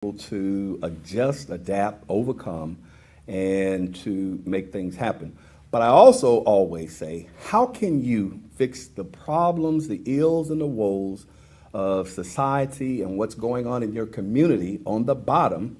to adjust, adapt, overcome, and to make things happen. But I also always say, how can you fix the problems, the ills, and the woes of society and what's going on in your community on the bottom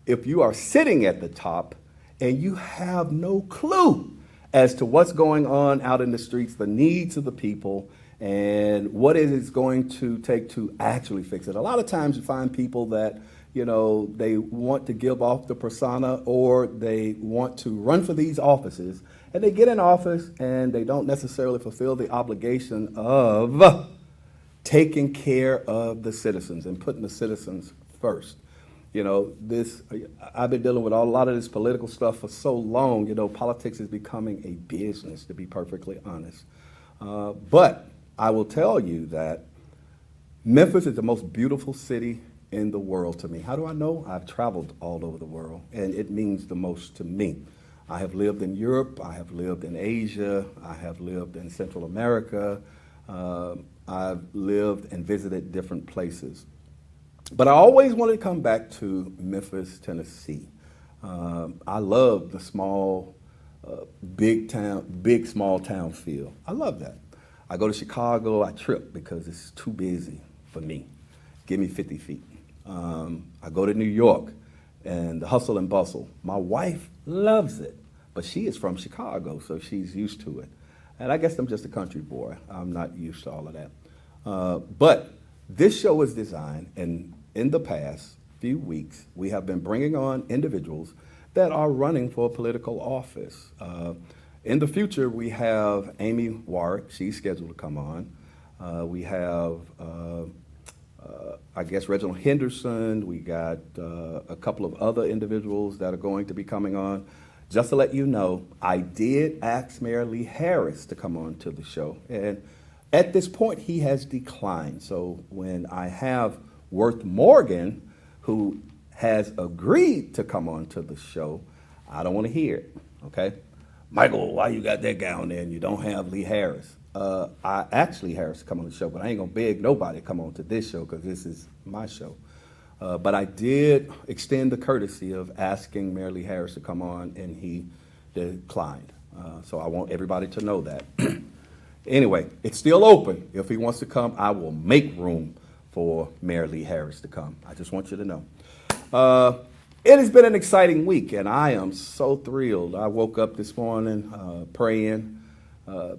if you are sitting at the top and you have no clue as to what's going on out in the streets, the needs of the people, and what it is going to take to actually fix it. A lot of times you find people that, they want to give off the persona or they want to run for these offices, and they get in office and they don't necessarily fulfill the obligation of taking care of the citizens and putting the citizens first. I've been dealing with a lot of this political stuff for so long. Politics is becoming a business, to be perfectly honest. But I will tell you that Memphis is the most beautiful city in the world to me. How do I know? I've traveled all over the world, and it means the most to me. I have lived in Europe, I have lived in Asia, I have lived in Central America, I've lived and visited different places. But I always wanted to come back to Memphis, Tennessee. I love the small, big small town feel. I love that. I go to Chicago, I trip because it's too busy for me. Give me 50 feet. I go to New York and the hustle and bustle. My wife loves it, but she is from Chicago, so she's used to it. And I guess I'm just a country boy. I'm not used to all of that. But this show is designed, and in the past few weeks, we have been bringing on individuals that are running for political office. In the future, we have Amy Warwick. She's scheduled to come on. We have, Reginald Henderson. We got a couple of other individuals that are going to be coming on. Just to let you know, I did ask Mayor Lee Harris to come on to the show. And at this point, he has declined. So when I have Worth Morgan, who has agreed to come on to the show, I don't want to hear it, okay? Michael, why you got that guy on there and you don't have Lee Harris? I actually Harris to come on the show, but I ain't gonna beg nobody to come on to this show because this is my show. But I did extend the courtesy of asking Mayor Lee Harris to come on, and he declined. So I want everybody to know that. Anyway, it's still open. If he wants to come, I will make room for Mayor Lee Harris to come. I just want you to know. It has been an exciting week, and I am so thrilled. I woke up this morning praying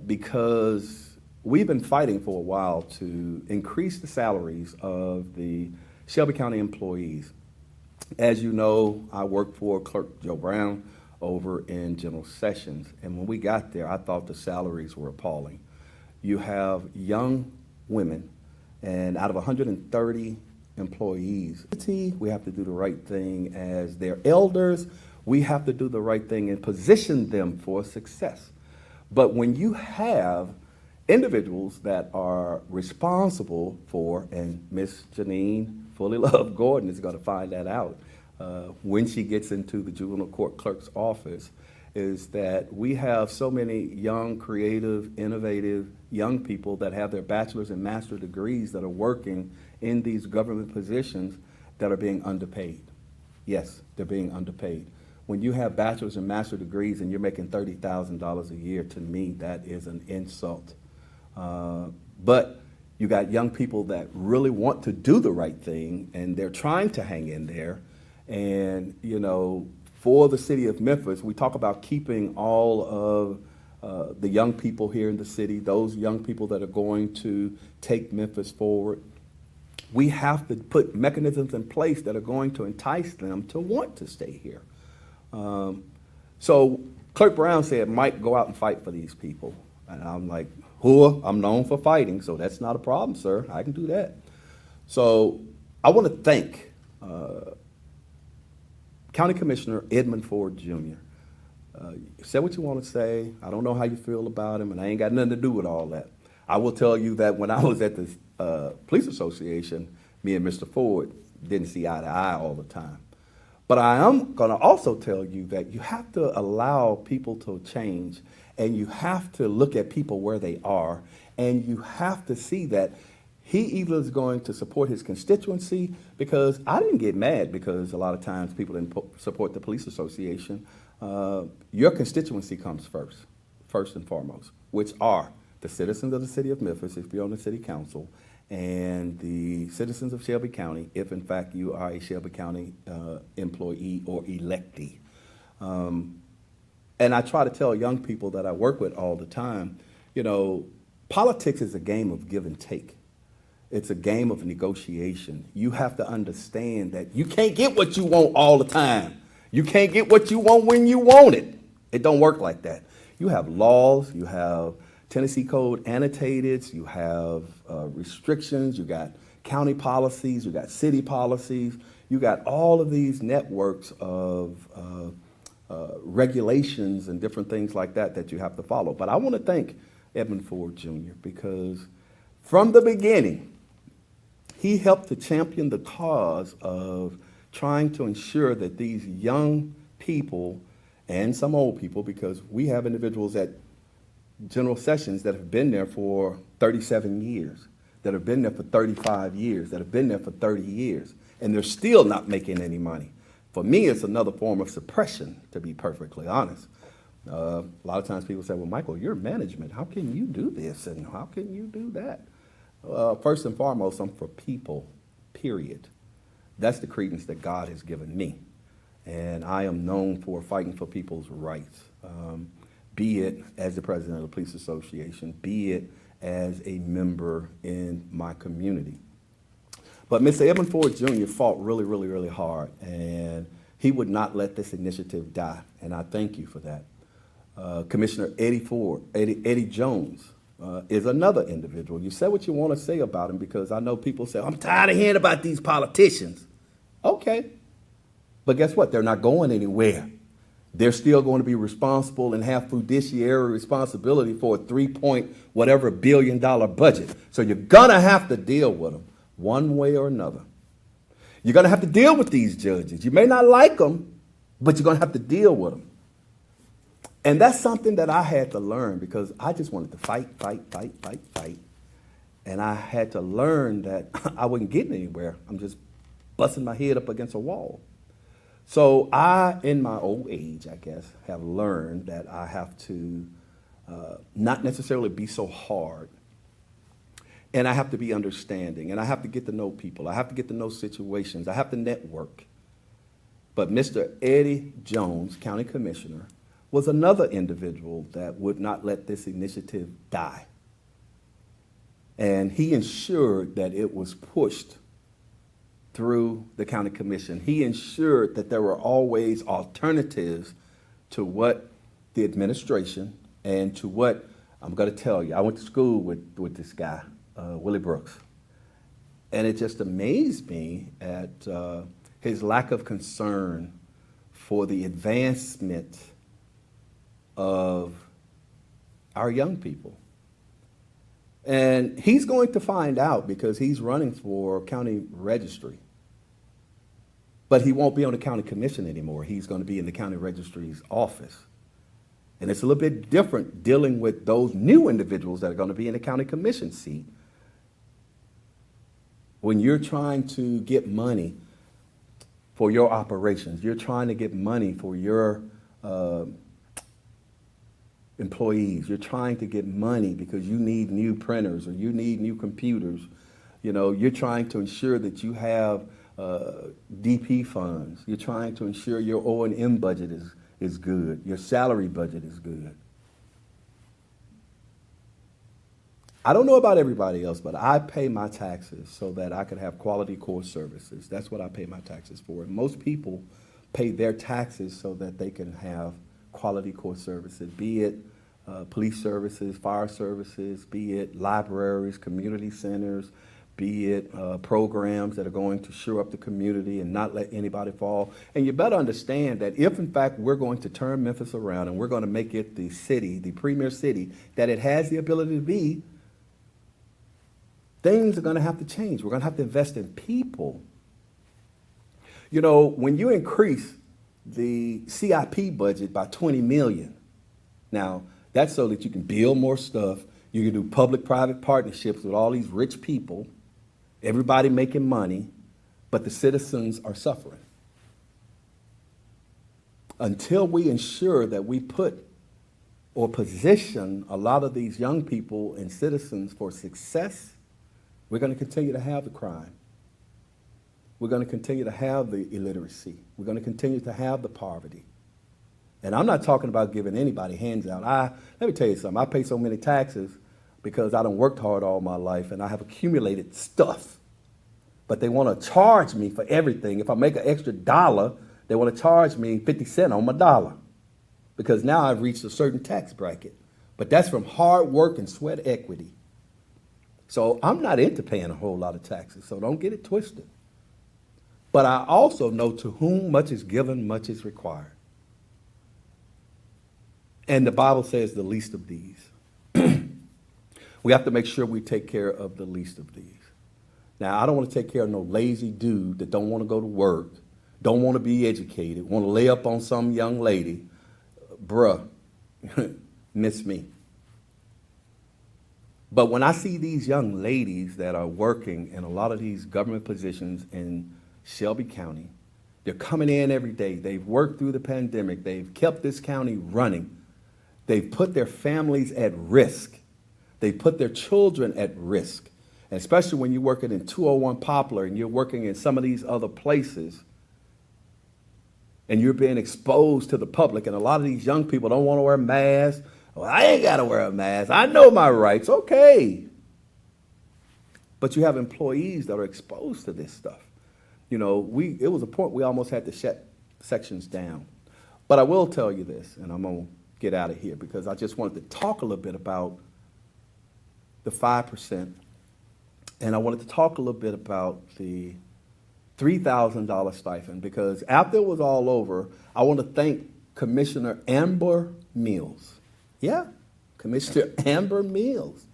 because we've been fighting for a while to increase the salaries of the Shelby County employees. As you know, I work for Clerk Joe Brown over in General Sessions, and when we got there, I thought the salaries were appalling. You have young women, and out of 130 employees, we have to do the right thing as their elders. We have to do the right thing and position them for success. But when you have individuals that are responsible for, and Miss Janeen Fullilove Gordon is going to find that out when she gets into the juvenile court clerk's office, is that we have so many young, creative, innovative young people that have their bachelor's and master's degrees that are working in these government positions that are being underpaid. Yes, they're being underpaid. When you have bachelor's and master's degrees and you're making $30,000 a year, to me, that is an insult. But you got young people that really want to do the right thing, and they're trying to hang in there. And, for the city of Memphis, we talk about keeping all of the young people here in the city, those young people that are going to take Memphis forward. We have to put mechanisms in place that are going to entice them to want to stay here. So Clerk Brown said, Mike, go out and fight for these people. And I'm like, I'm known for fighting, so that's not a problem, sir. I can do that. So I want to thank County Commissioner Edmund Ford Jr. Say what you want to say. I don't know how you feel about him, and I ain't got nothing to do with all that. I will tell you that when I was at the police association, me and Mr. Ford didn't see eye to eye all the time. But I am going to also tell you that you have to allow people to change, and you have to look at people where they are, and you have to see that he either is going to support his constituency, because I didn't get mad because a lot of times people didn't support the police association. Your constituency comes first and foremost, which are the citizens of the city of Memphis, if you're on the city council, and the citizens of Shelby County, if in fact you are a Shelby County employee or electee. And I try to tell young people that I work with all the time, you know, politics is a game of give and take. It's a game of negotiation. You have to understand that you can't get what you want all the time. You can't get what you want when you want it. It don't work like that. You have laws, you have Tennessee Code annotated, you have restrictions, you got county policies, you got city policies, you got all of these networks of regulations and different things like that that you have to follow. But I want to thank Edmund Ford Jr. because from the beginning, he helped to champion the cause of trying to ensure that these young people and some old people, because we have individuals at General Sessions that have been there for 37 years, that have been there for 35 years, that have been there for 30 years, and they're still not making any money. For me, it's another form of suppression, to be perfectly honest. A lot of times people say, well, Michael, you're management. How can you do this and how can you do that? First and foremost, I'm for people, period. That's the credence that God has given me. And I am known for fighting for people's rights, be it as the president of the Police Association, be it as a member in my community. But Mr. Edmund Ford Jr. fought really, really, really hard, and he would not let this initiative die, and I thank you for that. Commissioner Eddie Jones, is another individual. You say what you want to say about him, because I know people say, I'm tired of hearing about these politicians. Okay. But guess what? They're not going anywhere. They're still going to be responsible and have fiduciary responsibility for a whatever billion budget. So you're going to have to deal with them one way or another. You're going to have to deal with these judges. You may not like them, but you're going to have to deal with them. And that's something that I had to learn, because I just wanted to fight. And I had to learn that I wasn't getting anywhere. I'm just busting my head up against a wall. So I, in my old age, I guess, have learned that I have to not necessarily be so hard. And I have to be understanding. And I have to get to know people. I have to get to know situations. I have to network. But Mr. Eddie Jones, County Commissioner, was another individual that would not let this initiative die. And he ensured that it was pushed through the county commission. He ensured that there were always alternatives to what the administration and to what, I'm going to tell you, I went to school with this guy, Willie Brooks. And it just amazed me at his lack of concern for the advancement of our young people. And he's going to find out, because he's running for county registry. But he won't be on the county commission anymore. He's going to be in the county registry's office. And it's a little bit different dealing with those new individuals that are going to be in the county commission seat. When you're trying to get money for your operations, you're trying to get money for your employees, you're trying to get money because you need new printers or you need new computers. You know, you're trying to ensure that you have DP funds. You're trying to ensure your O&M budget is good. Your salary budget is good. I don't know about everybody else, but I pay my taxes so that I can have quality core services. That's what I pay my taxes for. And most people pay their taxes so that they can have quality core services, be it police services, fire services, be it libraries, community centers, be it programs that are going to shore up the community and not let anybody fall. And you better understand that if, in fact, we're going to turn Memphis around and we're going to make it the city, the premier city that it has the ability to be, things are going to have to change. We're going to have to invest in people. You know, when you increase the CIP budget by $20 million, now that's so that you can build more stuff. You can do public-private partnerships with all these rich people. everybody making money, but the citizens are suffering. Until we ensure that we put or position a lot of these young people and citizens for success, we're going to continue to have the crime. We're going to continue to have the illiteracy. We're going to continue to have the poverty. And I'm not talking about giving anybody hands out. Let me tell you something. I pay so many taxes because I done worked hard all my life and I have accumulated stuff. But they want to charge me for everything. If I make an extra $1, they want to charge me 50 cents on my dollar because now I've reached a certain tax bracket. But that's from hard work and sweat equity. So I'm not into paying a whole lot of taxes, so don't get it twisted. But I also know to whom much is given, much is required. And the Bible says the least of these. We have to make sure we take care of the least of these. Now, I don't want to take care of no lazy dude that don't want to go to work, don't want to be educated, want to lay up on some young lady. Bruh, miss me. But when I see these young ladies that are working in a lot of these government positions in Shelby County, they're coming in every day. They've worked through the pandemic. They've kept this county running. They've put their families at risk. They put their children at risk. And especially when you're working in 201 Poplar and you're working in some of these other places and you're being exposed to the public, and a lot of these young people don't want to wear masks. Well, I ain't got to wear a mask. I know my rights. Okay. But you have employees that are exposed to this stuff. You know, it was a point we almost had to shut sections down. But I will tell you this, and I'm going to get out of here because I just wanted to talk a little bit about the 5%. And I wanted to talk a little bit about the $3,000 stipend because after it was all over, I want to thank Commissioner Amber Mills. Yeah, Commissioner Amber Mills.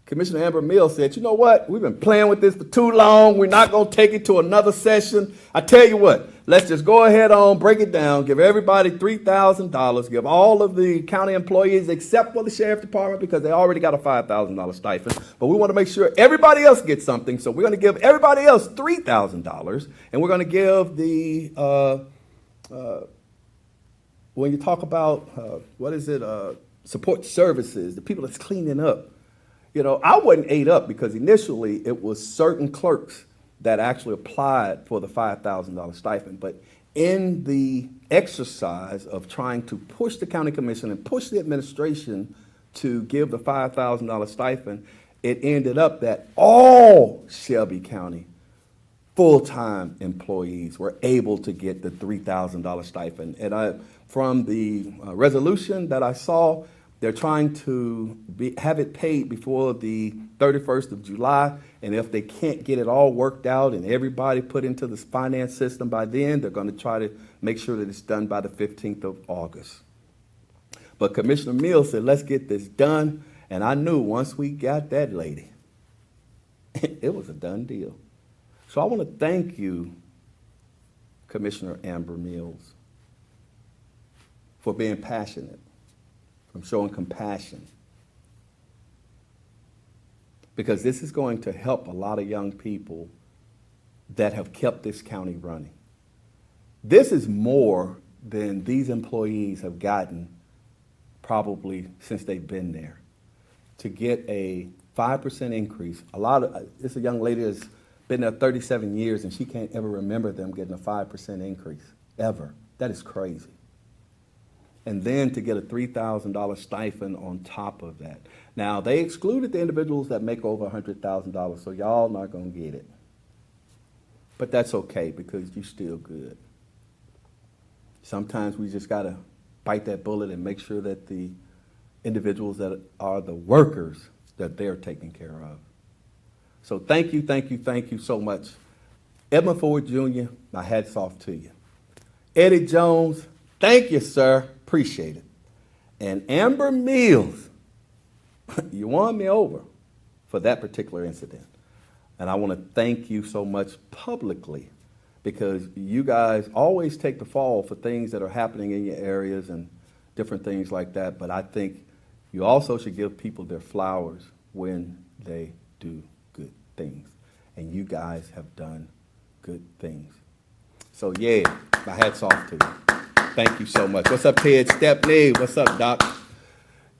Commissioner Amber Mills said, you know what? We've been playing with this for too long. We're not going to take it to another session. I tell you what, let's just go ahead on, break it down, give everybody $3,000, give all of the county employees except for the sheriff department because they already got a $5,000 stipend. But we want to make sure everybody else gets something. So we're going to give everybody else $3,000. And we're going to give the, when you talk about, support services, the people that's cleaning up. You know, I wasn't ate up because initially it was certain clerks that actually applied for the $5,000 stipend. But in the exercise of trying to push the county commission and push the administration to give the $5,000 stipend, it ended up that all Shelby County full-time employees were able to get the $3,000 stipend. And from the resolution that I saw, they're trying to have it paid before the 31st of July, and if they can't get it all worked out and everybody put into the finance system by then, they're going to try to make sure that it's done by the 15th of August. But Commissioner Mills said, let's get this done, and I knew once we got that lady, it was a done deal. So I want to thank you, Commissioner Amber Mills, for being passionate, from showing compassion, because this is going to help a lot of young people that have kept this county running. This is more than these employees have gotten probably since they've been there. To get a 5% increase, it's a young lady that's been there 37 years and she can't ever remember them getting a 5% increase, ever. That is crazy. And then to get a $3,000 stipend on top of that. Now, they excluded the individuals that make over $100,000, so y'all not going to get it. But that's okay because you're still good. Sometimes we just got to bite that bullet and make sure that the individuals that are the workers, that they're taken care of. So thank you so much. Edmund Ford Jr., my hat's off to you. Eddie Jones, thank you, sir. Appreciate it. And Amber Mills, you won me over for that particular incident. And I want to thank you so much publicly because you guys always take the fall for things that are happening in your areas and different things like that. But I think you also should give people their flowers when they do good things. and you guys have done good things. So yeah, my hat's off to you. Thank you so much. What's up, Ted Stepney? What's up, Doc?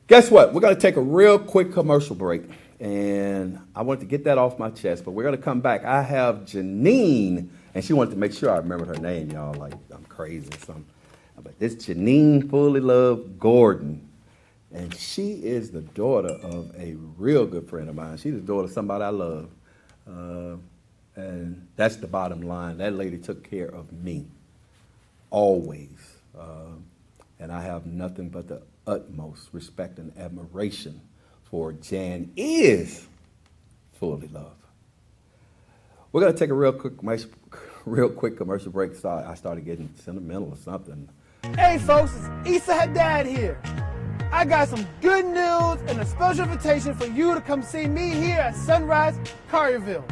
Guess what? We're going to take a real quick commercial break, and I wanted to get that off my chest, but we're going to come back. I have Janeen, and she wanted to make sure I remembered her name, y'all. Like, I'm crazy or something. But this Janeen Fullilove Gordon, and she is the daughter of a real good friend of mine. She's the daughter of somebody I love, and that's the bottom line. That lady took care of me, always, and I have nothing but the utmost respect and admiration for Jan is Fullilove. We're gonna take a real quick commercial break. So I started getting sentimental or something. Hey folks, it's Issa Haddad here. I got some good news and a special invitation for you to come see me here at Sunrise Collierville.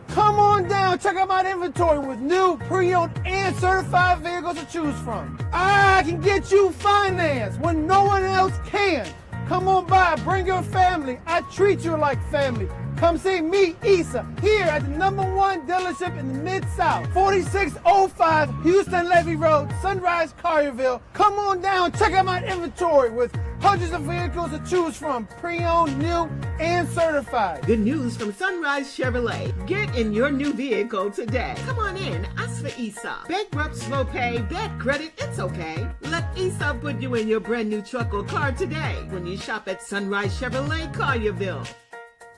Come on down, check out my inventory with new, pre-owned, and certified vehicles to choose from. I can get you financed when no one else can. Come on by, bring your family. I treat you like family. Come see me, Issa, here at the #1 dealership in the Mid-South, 4605 Houston Levy Road, Sunrise Collierville. Come on down, check out my inventory with hundreds of vehicles to choose from, pre-owned, new, and certified. Good news from Sunrise Chevrolet. Get in your new vehicle today. Come on in, ask for Issa. Bankrupt, slow pay, bad credit, it's okay. Let Issa put you in your brand new truck or car today when you shop at Sunrise Chevrolet Collierville.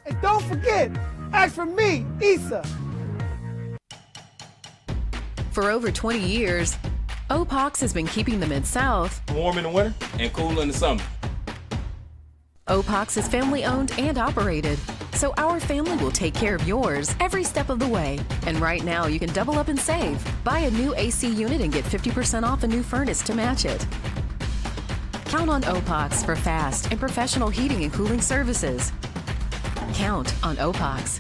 And don't forget, ask for me, Issa. For over 20 years, OPOX has been keeping the Mid-South warm in the winter and cool in the summer. OPOX is family owned and operated, so our family will take care of yours every step of the way. And right now you can double up and save. Buy a new AC unit and get 50% off a new furnace to match it. Count on OPOX for fast and professional heating and cooling services. Count on OPOX.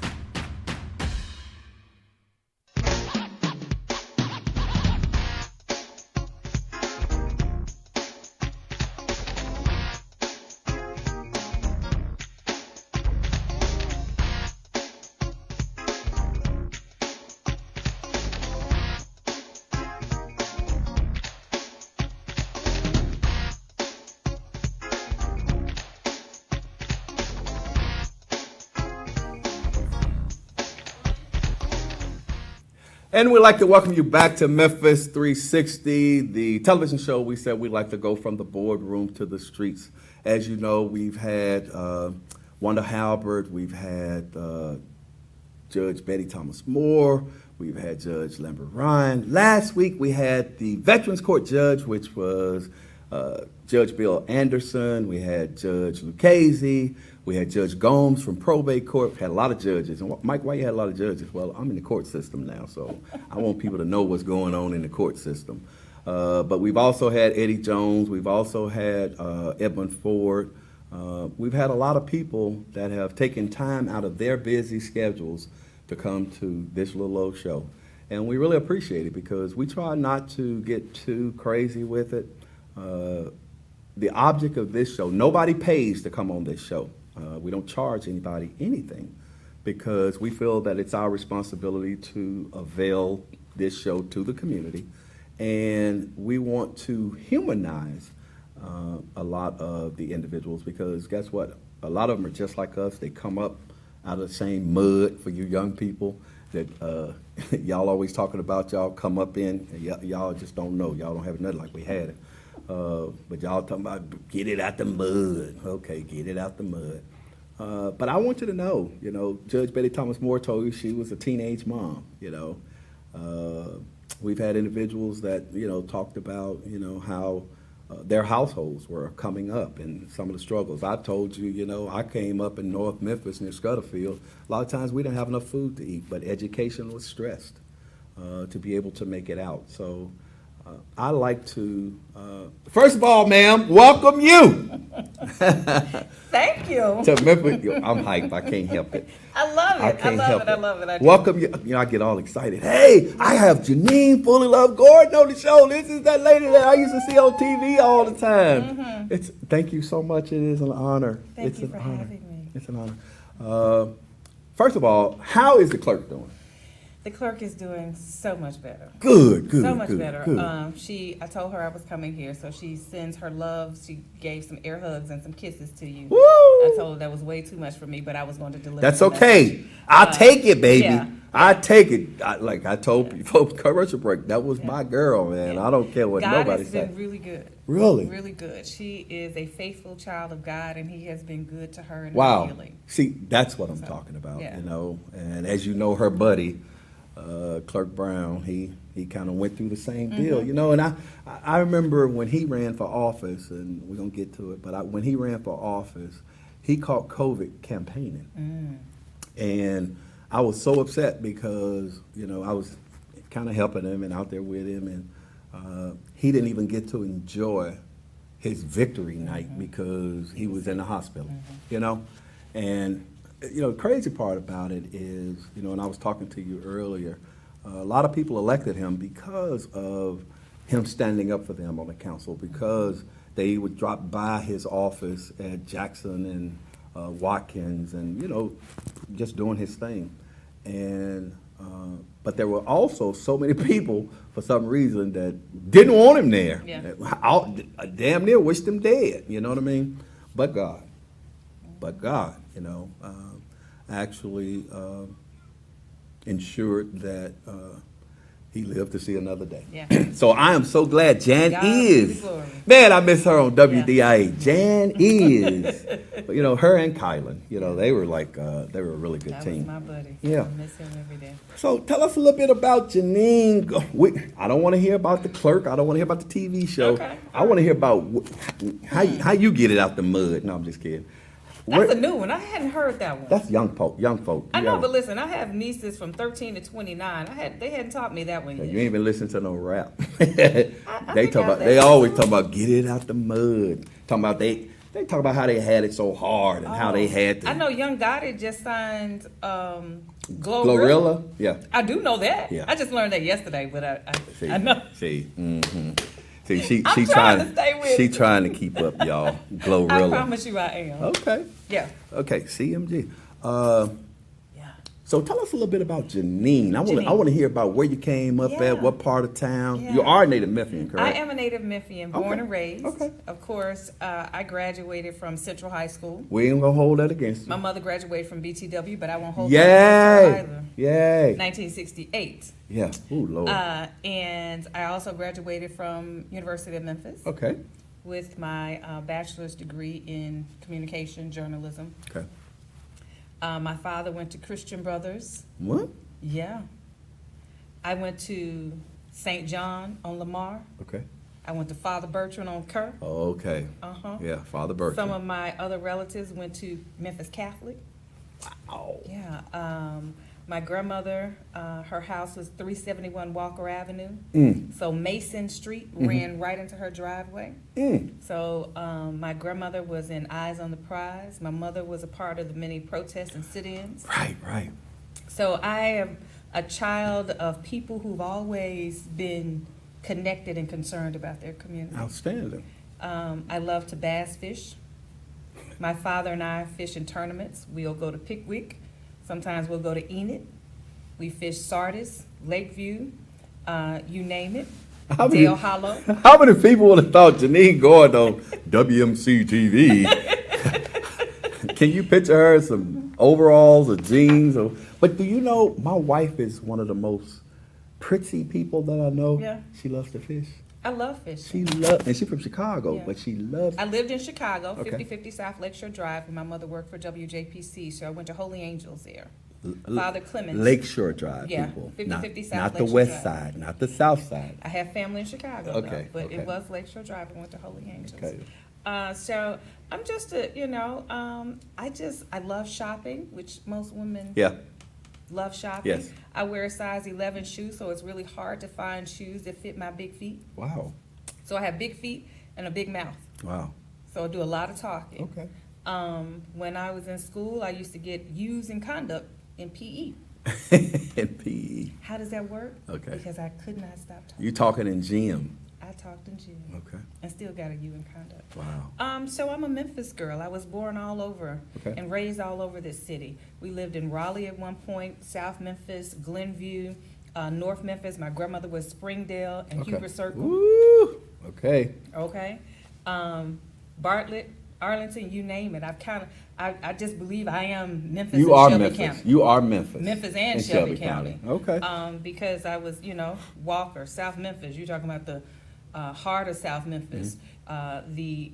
And we'd like to welcome you back to Memphis 360, the television show. We said we'd like to go from the boardroom to the streets. As you know, we've had Wanda Halbert, we've had Judge Betty Thomas Moore, we've had Judge Lambert Ryan. Last week we had the Veterans Court judge, which was Judge Bill Anderson. We had Judge Lucchese. We had Judge Gomes from Probate Court. Had a lot of judges. And Mike, why you had a lot of judges? Well, I'm in the court system now, so I want people to know what's going on in the court system. But we've also had Eddie Jones. We've also had Edmund Ford. We've had a lot of people that have taken time out of their busy schedules to come to this little old show. And we really appreciate it because we try not to get too crazy with it. The object of this show, nobody pays to come on this show. We don't charge anybody anything because we feel that it's our responsibility to avail this show to the community. And we want to humanize a lot of the individuals because guess what? A lot of them are just like us. They come up out of the same mud for you young people that y'all always talking about y'all come up in. Y'all just don't know. Y'all don't have nothing like we had it. But y'all talking about get it out the mud. Okay, get it out the mud. But I want you to know, Judge Betty Thomas Moore told you she was a teenage mom, We've had individuals that, talked about, how their households were coming up and some of the struggles. I told you, I came up in North Memphis near Scudderfield. A lot of times we didn't have enough food to eat, but education was stressed to be able to make it out. So I like to, first of all, ma'am, welcome you. Thank you. To Memphis. I'm hyped. I can't help it. I love it. I love it. I do. Welcome you. I get all excited. Hey, I have Janeen Fullilove Gordon on the show. This is that lady that I used to see on TV all the time. Mm-hmm. Thank you so much. It is an honor. Thank you for having me. It's an honor. first of all, how is the clerk doing? The clerk is doing so much better. Good. So much better. Good. I told her I was coming here, so she sends her love. She gave some air hugs and some kisses to you. Woo! I told her that was way too much for me, but I was going to deliver. That's the okay. message. I'll take it, baby. yeah. I take it. Like I told you folks, commercial break. That was my girl, man. Yeah. I don't care what God nobody has says. been really good. Really? Really good. She is a faithful child of God, and He has been good to her in her Wow. healing. See, that's what I'm talking about. yeah. You know, and as you know, her buddy, Clerk Brown, he kind of went through the same deal. You know, and I remember when he ran for office, and we're gonna get to it, but when he ran for office, he caught COVID campaigning, and I was so upset because, you know, I was kind of helping him and out there with him, and he didn't even get to enjoy his victory night because he was in the hospital, you know? And, you know, the crazy part about it is, you know, and I was talking to you earlier, a lot of people elected him because of him standing up for them on the council, because they would drop by his office at Jackson and Watkins and, you know, just doing his thing. And but there were also so many people, for some reason, that didn't want him there. Yeah. I damn near wished him dead, you know what I mean? But God, you know, actually ensured that he lived to see another day. Yeah. So I am so glad Jan God be the is. glory. Man, I miss her on WDIA. Jan is. But, you know, her and Kylan, you know, they were like, they were a really good That team. was my buddy. Yeah. I miss him every day. So tell us a little bit about Janeen. I don't want to hear about the clerk. I don't want to hear about the TV show. Okay. I want to hear about how you get it out the mud. No, I'm just kidding. That's a new one. I hadn't heard that one. That's young folk. I You know, gotta- but listen, I have nieces from 13 to 29. They hadn't taught me that one You yet. ain't been listening to no rap. I They think talk I about. They listened always to talk about get it out the mud. Talking about they talk about how they had it so hard and how they had to. I know Young Gotti just signed Glorilla. Yeah. I do know that. Yeah. I just learned that yesterday, but See, I know. See, she I'm trying to stay with she it. trying to keep up, y'all. I Glorilla. promise you I am. Okay. Yeah. Okay. CMG. Yeah. So tell us a little bit about Janeen. I Janeen. want to hear about where you came up Yeah. at, what part of town. Yeah. You are a native Memphian, correct? I am a native Memphian, born Okay. and raised. Okay. Of course, I graduated from Central High School. We ain't gonna hold that against you. My mother graduated from BTW, but I won't hold that against her Yay! either. Yay! 1968. Yeah. Ooh, Lord. And I also graduated from University of Memphis Okay. with my bachelor's degree in communication journalism. Okay. My father went to Christian Brothers. What? Yeah. I went to St. John on Lamar. Okay. I went to Father Bertrand on Kerr. Okay. Uh-huh. Yeah, Father Bertrand. Some of my other relatives went to Memphis Catholic. Wow. Yeah. My grandmother, her house was 371 Walker Avenue. So Mason Street ran right into her driveway. So my grandmother was in Eyes on the Prize. My mother was a part of the many protests and sit-ins. Right. So I am a child of people who've always been connected and concerned about their community. Outstanding. I love to bass fish. My father and I fish in tournaments. We'll go to Pickwick. Sometimes we'll go to Enid. We fish Sardis, Lakeview, you name it. How many- Dale Hollow. How many people would have thought Janeen going on WMC TV? Can you picture her in some overalls or jeans? But do you know, my wife is one of the most pretty people that I know. Yeah. She loves to fish. I love fishing. And she's from Chicago, Yeah. but she loves. I lived in Chicago, Okay. 5050 South Lakeshore Drive, when my mother worked for WJPC, so I went to Holy Angels there. Father Clemens. Lakeshore Drive, Yeah, people. 50/50 South Not the Lakeshore west Drive. side, not the south side. I have family in Chicago, Okay, though, but okay. it was Lakeshore Drive. I went to Holy Angels. Okay. So I'm just I love shopping, which most women Yeah. love shopping. Yes. I wear a size 11 shoe, so it's really hard to find shoes that fit my big feet. Wow. So I have big feet and a big mouth. Wow. So I do a lot of talking. Okay. When I was in school, I used to get U's in conduct in PE. And PE. How does that work? Okay. Because I could not stop talking. You talking in gym. I I talked in jail. Okay. And still got a U in conduct. Wow. So I'm a Memphis girl. I was born all over Okay. and raised all over this city. We lived in Raleigh at one point, South Memphis, Glenview, North Memphis. My grandmother was Springdale and Okay. Huber Circle. Woo! Okay. Okay. Bartlett, Arlington, you name it. I just believe I am Memphis You and are Shelby Memphis. County. You are Memphis. Memphis and In Shelby County. Okay. Because I was, Walker, South Memphis. You're talking about the heart of South Memphis. The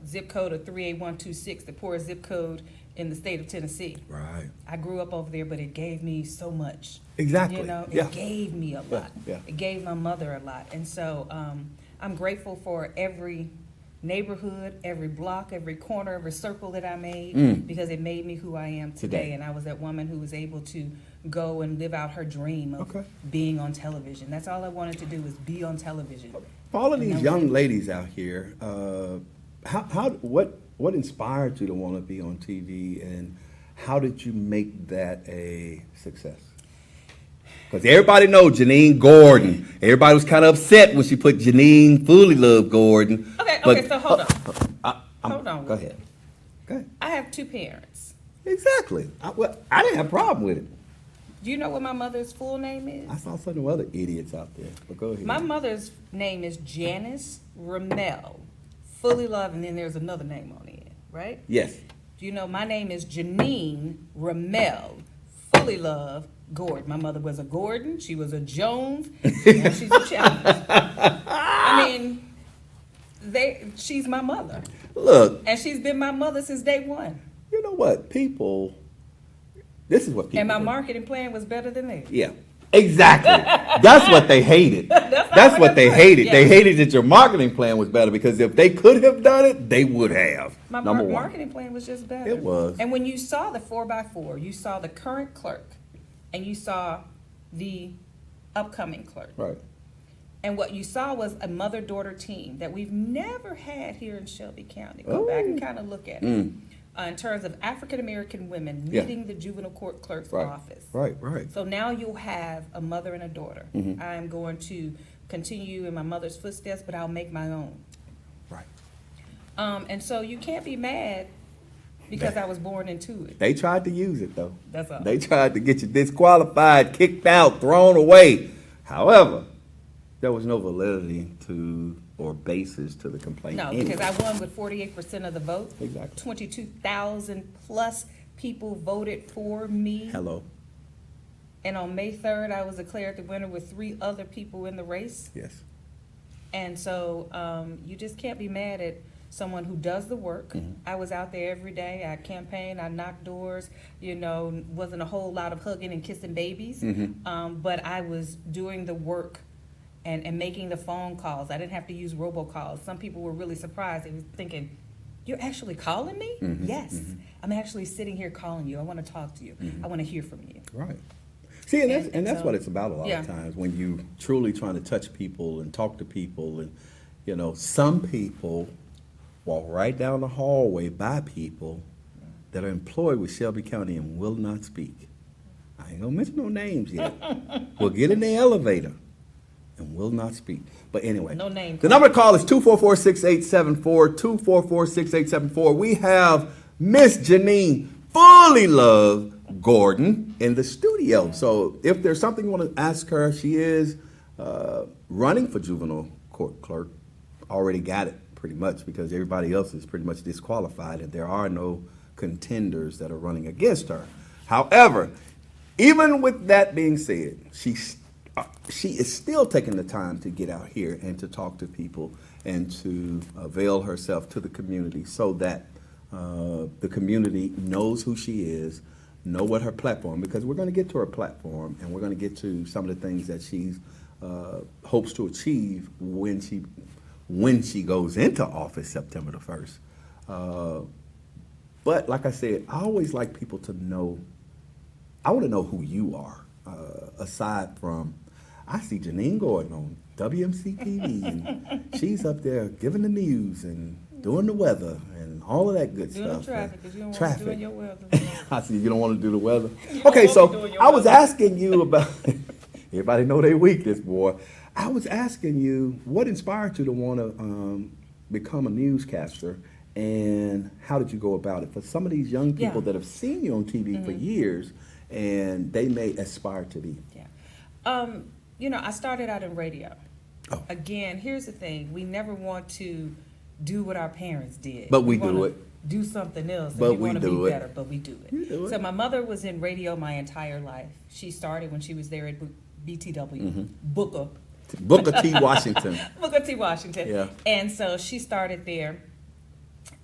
zip code of 38126, the poorest zip code in the state of Tennessee. Right. I grew up over there, but it gave me so much. Exactly. It gave me a lot. Yeah. It gave my mother a lot. And so I'm grateful for every neighborhood, every block, every corner, every circle that I made, because it made me who I am today. And I was that woman who was able to go and live out her dream of being on television. That's all I wanted to do was be on television. For all of And these that young was it. ladies out here, what inspired you to want to be on TV, and how did you make that a success? Because everybody knows Janeen Gordon. Everybody was kind of upset when she put Janeen Fullilove Gordon. Okay, so hold on. Hold on. Go ahead. I have two parents. Exactly. I didn't have a problem with it. Do you know what my mother's full name is? I saw some other idiots out there, but go ahead. My mother's name is Janice Ramel Fullilove, and then there's another name on it, right? Yes. Do you know my name is Janeen Ramel Fullilove Gordon. My mother was a Gordon, she was a Jones, and she's a Challenge. I mean, she's my mother. Look. And she's been my mother since day one. You know what? This is what people And my think. marketing plan was better than theirs. Yeah, exactly. That's what they hated. That's what they hated. Yeah. They hated that your marketing plan was better, because if they could have done it, they would have. My Number one. marketing plan was just better. It was. And when you saw the 4x4, you saw the current clerk, and you saw the upcoming clerk. Right. And what you saw was a mother-daughter team that we've never had here in Shelby County. Go back and kind of look at it. In terms of African-American women leading the juvenile court clerk's office. Right. So now you'll have a mother and a daughter. I am going to continue in my mother's footsteps, but I'll make my own. Right. And so you can't be mad because I was born into it. They tried to use it, though. That's all. They tried to get you disqualified, kicked out, thrown away. However, there was no validity or basis to the complaint. No, anyway. because I won with 48% of the vote. Exactly. 22,000 plus people voted for me. Hello. And on May 3rd, I was declared the winner with 3 other people in the race. Yes. And so you just can't be mad at someone who does the work. I was out there every day. I campaigned. I knocked doors. Wasn't a whole lot of hugging and kissing babies. But I was doing the work and making the phone calls. I didn't have to use robocalls. Some people were really surprised. They were thinking, "You're actually calling me?" Yes. I'm actually sitting here calling you. I want to talk to you. I want to hear from you. Right. See, and that's so- what it's about a lot yeah. of times, when you truly trying to touch people and talk to people. And, some people walk right down the hallway by people that are employed with Shelby County and will not speak. I ain't gonna mention no names yet. We'll get in the elevator and will not speak. But anyway, No name the number to call is 244-6874, 244-6874. We have Miss Janeen Fullilove Gordon in the studio. So if there's something you want to ask her, she is running for juvenile court clerk. Already got it pretty much, because everybody else is pretty much disqualified, and there are no contenders that are running against her. However, even with that being said, she is still taking the time to get out here and to talk to people and to avail herself to the community, so that the community knows who she is, know what her platform, because we're going to get to her platform, and we're going to get to some of the things that she hopes to achieve when she goes into office September the 1st. But like I said, I always like people to know, I want to know who you are, aside from, I see Janeen Gordon on WMC TV, and she's up there giving the news and doing the weather and all of that good Doing stuff. the traffic, because you don't want Traffic. to do in your weather. I see you don't want to do the weather. don't Okay, want to so do your I was weather. asking you about Everybody know their weakness, boy. I was asking you, what inspired you to want to become a newscaster, and how did you go about it? For some of these young people that have seen you on TV for years, and they may aspire to be. Yeah. I started out in radio. Oh. Again, here's the thing. We never want to do what our parents did. But we do it. Do something else. But we want to be better, but we do it. You do it. So my mother was in radio my entire life. She started when she was there at BTW, Booker T. Washington. Booker T. Washington. Yeah. And so she started there.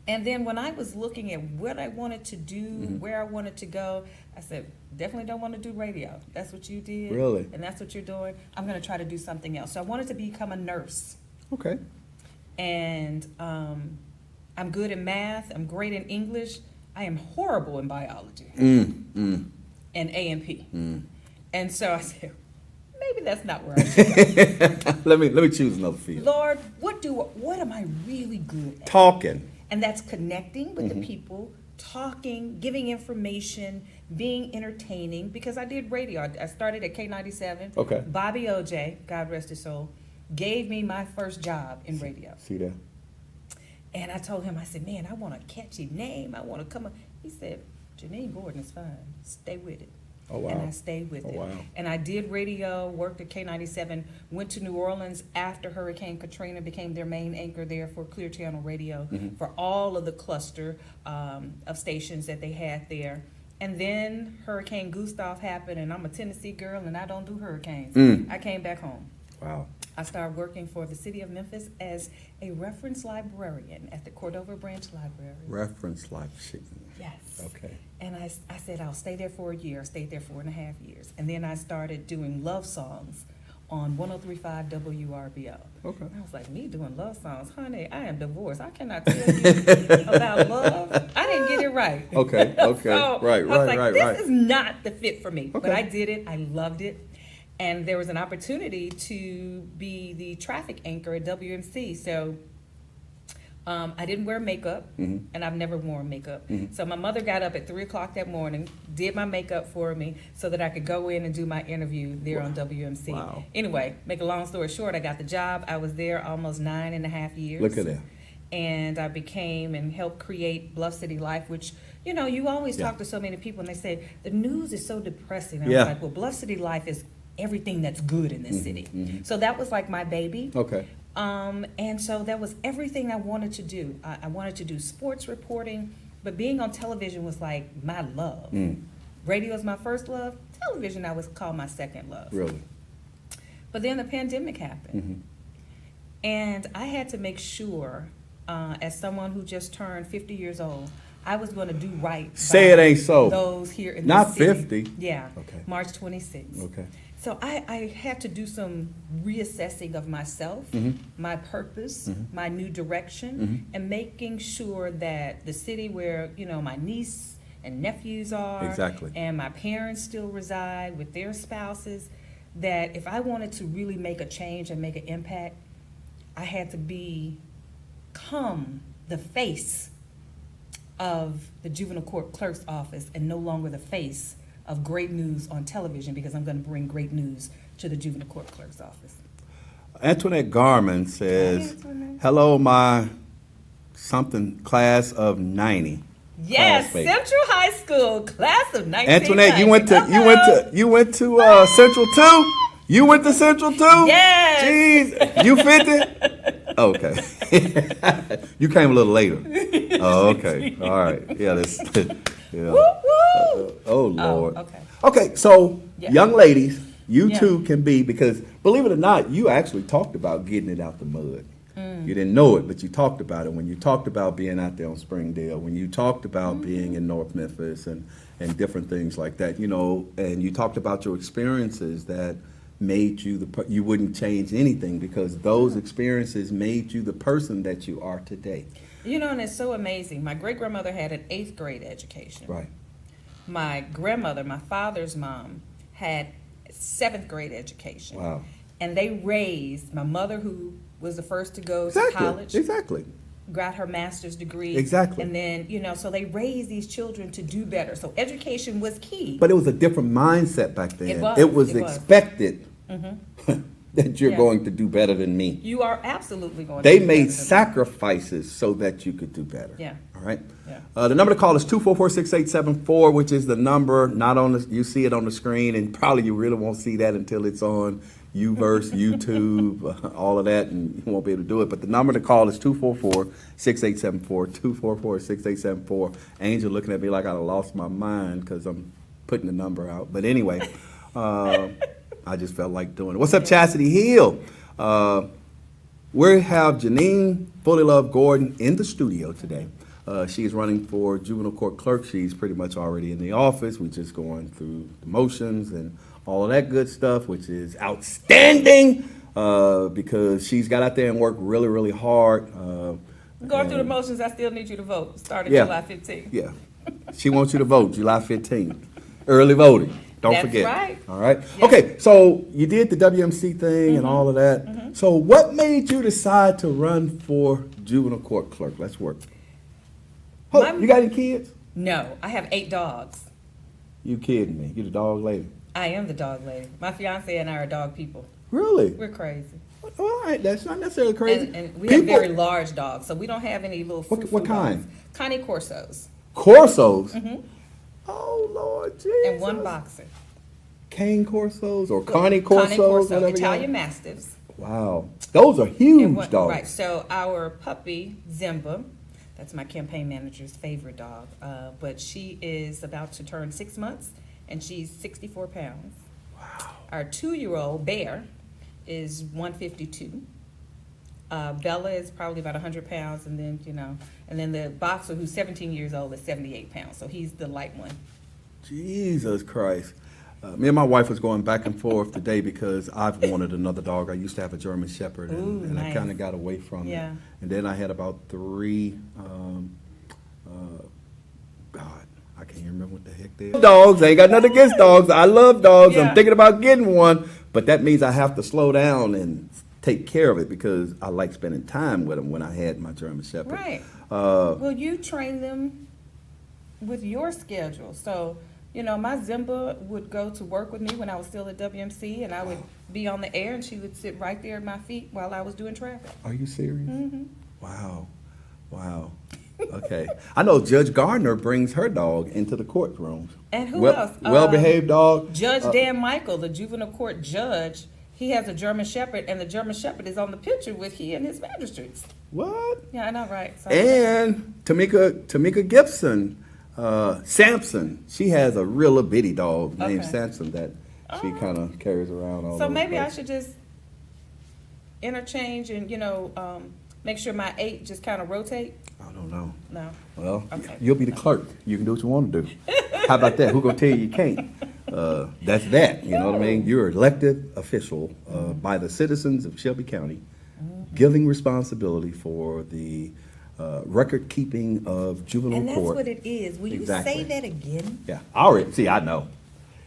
And then when I was looking at what I wanted to do, where I wanted to go, I said, definitely don't want to do radio. That's what you did. Really? And that's what you're doing. I'm going to try to do something else. So I wanted to become a nurse. Okay. And I'm good in math. I'm great in English. I am horrible in biology and A&P. And so I said, maybe that's not where I should go. let me choose another field. Lord, what am I really good at? Talking. And that's connecting with the people, talking, giving information, being entertaining, because I did radio. I started at K97. Okay. Bobby OJ, God rest his soul, gave me my first job in radio. See that? And I told him, I said, man, I want a catchy name. I want to come up. He said, Janeen Gordon is fine. Stay with it. Oh, wow. And I stayed with it. Wow. And I did radio, worked at K97, went to New Orleans after Hurricane Katrina, became their main anchor there for Clear Channel Radio for all of the cluster of stations that they had there. And then Hurricane Gustav happened, and I'm a Tennessee girl, and I don't do hurricanes. I came back home. Wow. I started working for the city of Memphis as a reference librarian at the Cordova Branch Library. Reference librarian. Yes. Okay. And I said, I'll stay there for a year. I stayed there 4.5 years. And then I started doing love songs on 103.5 WRBO. Okay. And I was like, me doing love songs? Honey, I am divorced. I cannot tell you about love. I didn't get it right. Okay, okay. So right, I was like, right. this is not the fit for me. Okay. But I did it. I loved it. And there was an opportunity to be the traffic anchor at WMC. So I didn't wear makeup, and I've never worn makeup. So my mother got up at 3 o'clock that morning, did my makeup for me so that I could go in and do my interview there on WMC. Wow. Anyway, make a long story short, I got the job. I was there almost 9.5 years. Look at that. And I became and helped create Bluff City Life, which, you always Yeah. talk to so many people, and they say, the news is so depressing. I Yeah. was like, well, Bluff City Life is everything that's good in this city. So that was like my baby. Okay. And so that was everything I wanted to do. I wanted to do sports reporting, but being on television was like my love. Radio is my first love. Television I would call my second love. Really? But then the pandemic happened. And I had to make sure, as someone who just turned 50 years old, I was going to do right. Say it ain't so. Those here in Not the city. 50. Yeah. Okay. March 26th. Okay. So I had to do some reassessing of myself, my purpose, my new direction, and making sure that the city where, my niece and nephews are, Exactly. and my parents still reside with their spouses, that if I wanted to really make a change and make an impact, I had to become the face of the juvenile court clerk's office and no longer the face of great news on television, because I'm going to bring great news to the juvenile court clerk's office. Antoinette Garman says, hello, my something class of 90. Yes, Classmate. Central High School, class of 1990. Antoinette, you went to Central too? You went to Central too? Yes. Jeez, you 50? Okay. You came a little later. Oh, okay. All right. Yeah, that's yeah. Woo, woo. Oh Lord. okay. Okay, so Yeah. young ladies, you Yeah. too can be, because believe it or not, you actually talked about getting it out the mud. You didn't know it, but you talked about it when you talked about being out there on Springdale, when you talked about being in North Memphis and different things like that, and you talked about your experiences that made you you wouldn't change anything, because those experiences made you the person that you are today. And it's so amazing. My great-grandmother had an 8th grade education. Right. My grandmother, my father's mom, had 7th grade education. Wow. And they raised my mother, who was the first to go to college. Exactly. Got her master's degree. Exactly. And then, so they raised these children to do better. So education was key. But it was a different mindset back then. It was. It was It was. expected that you're Yeah. going to do better than me. You are absolutely going They to do made better than me. sacrifices so that you could do better. Yeah. All right. Yeah. The number to call is 244-6874, which is the number not on the. You see it on the screen, and probably you really won't see that until it's on Uverse, YouTube, all of that, and you won't be able to do it. But the number to call is 244-6874, 244-6874. Angel looking at me like I lost my mind because I'm putting the number out. But anyway, I just felt like doing it. What's up, Chastity Hill? We have Janeen Fullilove Gordon in the studio today. She is running for juvenile court clerk. She's pretty much already in the office. We're just going through the motions and all of that good stuff, which is outstanding because she's got out there and worked really, really hard. Going through the motions, I still need you to vote, starting Yeah. July 15th. Yeah. She wants you to vote July 15th. Early voting. Don't That's forget. right. All right. Okay, so you did the WMC thing and all of that. So what made you decide to run for juvenile court clerk? Let's work. Oh, My- you got any kids? No, I have 8 dogs. You kidding me? You the dog lady. I am the dog lady. My fiance and I are dog people. Really? We're crazy. All right, that's not necessarily crazy. And we have very large dogs, so we don't have any little What frou-frou kind? dogs. Connie Corsos. Corsos? Oh, Lord Jesus. And 1 boxer. Cane Corsos or Connie Corsos? Connie Corso, whatever y'all- Italian Mastiffs. Wow. Those are huge And one- dogs. Right, so our puppy, Zimba, that's my campaign manager's favorite dog, but she is about to turn 6 months, and she's 64 pounds. Wow. Our 2-year-old, Bear, is 152. Bella is probably about 100 pounds, and then, and then the boxer, who's 17 years old, is 78 pounds, so he's the light one. Jesus Christ. Me and my wife was going back and forth today because I've wanted another dog. I used to have a German Shepherd, and, Ooh, and I nice. kind of got away from Yeah. it. And then I had about 3, God, I can't even remember what the heck they are. Dogs, I ain't got nothing against dogs. I love dogs. Yeah. I'm thinking about getting one, but that means I have to slow down and take care of it because I like spending time with them when I had my German Shepherd. Right. Well, you train them with your schedule. So, my Zimba would go to work with me when I was still at WMC, and I would be on the air, and she would sit right there at my feet while I was doing traffic. Are you serious? Wow. Wow. Okay. I know Judge Gardner brings her dog into the courtroom. And who else? Well-behaved dog. Judge Dan Michael, the juvenile court judge, he has a German Shepherd, and the German Shepherd is on the picture with he and his magistrates. What? Yeah, I know, right? So, And Tamika Gibson, Sampson, she has a real little bitty dog named Okay. Sampson that she kind of carries around all so over maybe the I place. should just interchange and, make sure my 8 just kind of rotate. I don't know. No. Well, Okay. you'll be the clerk. You can do what you want to do. How about that? Who gonna tell you can't? That's that. You know what I mean? You're an elected official by the citizens of Shelby County, giving responsibility for the record keeping of juvenile And that's court. what it is. Will Exactly. you say that again? Yeah, I already see. I know.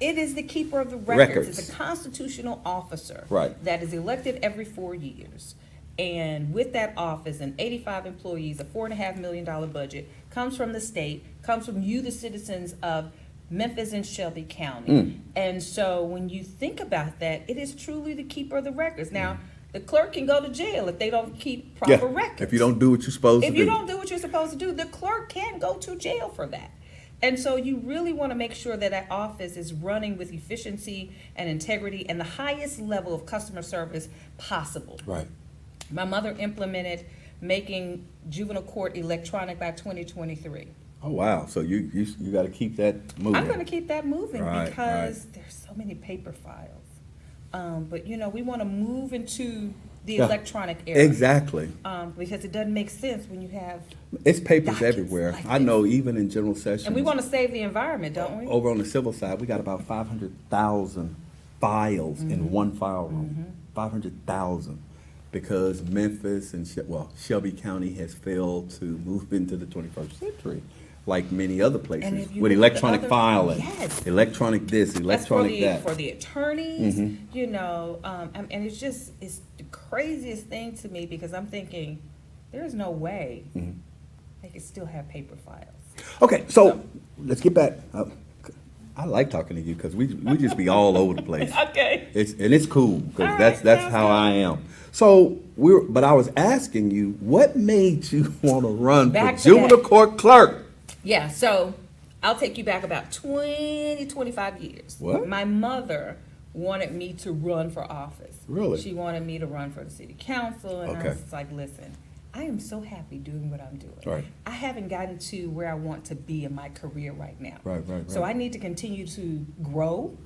It is the keeper of the records. Records. It's a constitutional officer. Right. That is elected every 4 years. And with that office and 85 employees, a $4.5 million budget, comes from the state, comes from you, the citizens of Memphis and Shelby County. And so when you think about that, it is truly the keeper of the records. Now, the clerk can go to jail if they don't keep proper records. If you don't do what you're supposed If to you do. don't do what you're supposed to do, the clerk can go to jail for that. And so you really want to make sure that that office is running with efficiency and integrity and the highest level of customer service possible. Right. My mother implemented making juvenile court electronic by 2023. Oh wow. So you got to keep that moving. I'm going to keep that moving Right, because there's so many paper files. But we want to move into the Yeah. electronic era. Exactly. Because it doesn't make sense when you have, It's papers Documents everywhere. like I know even in general sessions. and we want to save the environment, don't we? Over on the civil side, we got about 500,000 files in one file room. 500,000. Because Memphis and Shelby County has failed to move into the 21st century, like many other And places, if you with look at electronic other- filing, Yes. electronic this, electronic That's that. for the attorneys, and it's the craziest thing to me because I'm thinking, there's no way they could still have paper files. Okay, so let's get back. I like talking to you because we just be all over the place. Okay. It's cool because All that's right, how sounds I am. So but I was asking you, what made you want to run Back for to juvenile back. court clerk? Yeah, so I'll take you back about 25 years. What? My mother wanted me to run for office. Really? She wanted me to run for the city council, and I Okay. was like, listen, I am so happy doing what I'm doing. Right. I haven't gotten to where I want to be in my career right now. Right. So I need to continue to grow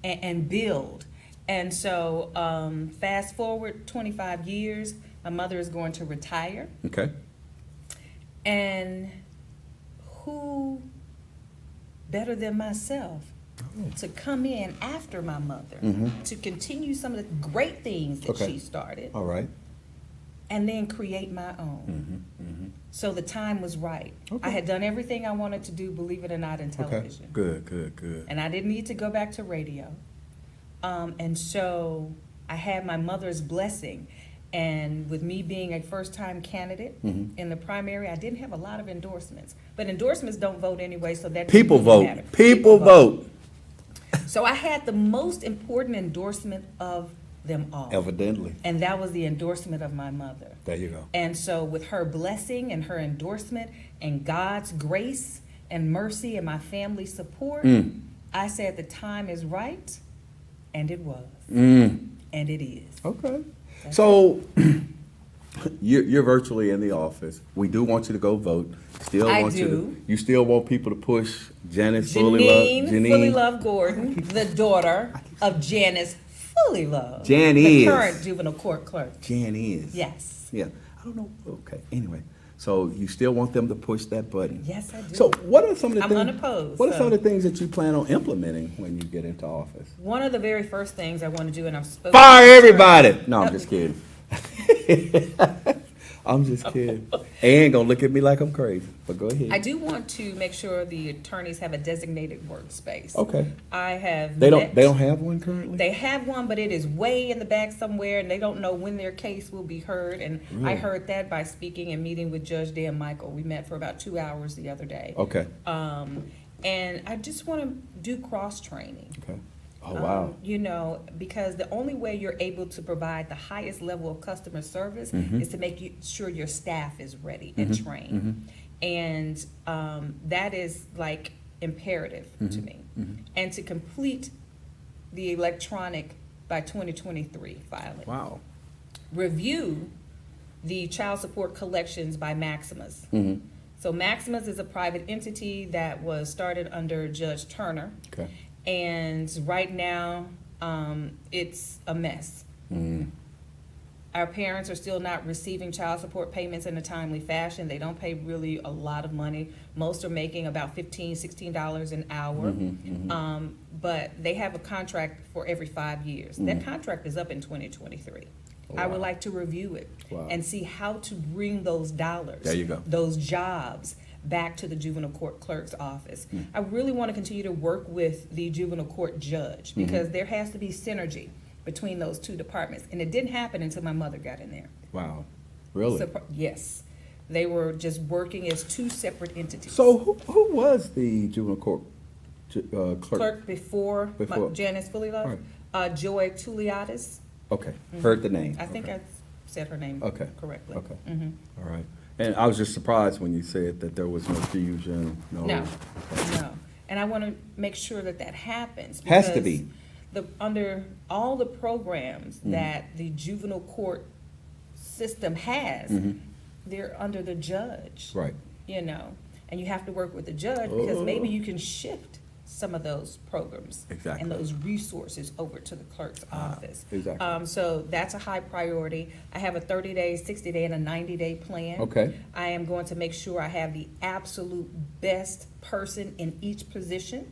and build. And so fast forward 25 years, my mother is going to retire. Okay. And who better than myself to come in after my mother to continue some of the great things that Okay. she started All right. and then create my own. So the time was right. Okay. I had done everything I wanted to do, believe it or not, in Okay. television. Good. And I didn't need to go back to radio. And so I had my mother's blessing. And with me being a first-time candidate in the primary, I didn't have a lot of endorsements. But endorsements don't vote anyway, so that People doesn't really vote. matter. People vote. So I had the most important endorsement of them all. Evidently. And that was the endorsement of my mother. There you go. And so with her blessing and her endorsement and God's grace and mercy and my family's support, I said the time is right, and it was. And it is. Okay. So you're virtually in the office. We do want you to go vote. I You do. You still want people to push Janice Fullilove. Fullilove Gordon, the daughter of Janice Fullilove. Jan the is. current juvenile court clerk. Jan is. Yes. Yeah. I don't know. Okay. Anyway, so you still want them to push that button? Yes, I do. So what are some of the I'm things? unopposed, What are some so- of the things that you plan on implementing when you get into office? One of the very first things I want to do, and I'm supposed Fire to everybody! No, I'm just kidding. I'm just kidding. And gonna look at me like I'm crazy. But go ahead. I do want to make sure the attorneys have a designated workspace. Okay. I have. They met- don't have one currently? They have one, but it is way in the back somewhere, and they don't know when their case will be heard. And I heard that by speaking and meeting with Judge Dan Michael. We met for about 2 hours the other day. Okay. And I just want to do cross training. Okay. Oh, wow. You know, because the only way you're able to provide the highest level of customer service is to make sure your staff is ready and trained. And that is like imperative to me. And to complete the electronic by 2023 filing. Wow. Review the child support collections by Maximus. So Maximus is a private entity that was started under Judge Turner. Okay. And right now, it's a mess. Our parents are still not receiving child support payments in a timely fashion. They don't pay really a lot of money. Most are making about $15, $16 an hour. But they have a contract for every 5 years. That contract is up in 2023. I would like to review it and see how to bring those dollars, There you go. those jobs, back to the juvenile court clerk's office. I really want to continue to work with the juvenile court judge because there has to be synergy between those two departments. And it didn't happen until my mother got in there. Wow. Really? Yes. They were just working as two separate entities. So who was the juvenile court clerk? Clerk before. Janice Fullilove, Joy Tuliadis. Okay. Heard the name. I think I said her name correctly. Okay. All right. And I was just surprised when you said that there was no fusion. No. And I want to make sure that that happens. Has to because be. Under all the programs that the juvenile court system has, they're under the judge. Right. You know, and you have to work with the judge because maybe you can shift some of those programs Exactly. and those resources over to the clerk's office. Exactly. So that's a high priority. I have a 30-day, 60-day, and a 90-day plan. Okay. I am going to make sure I have the absolute best person in each position.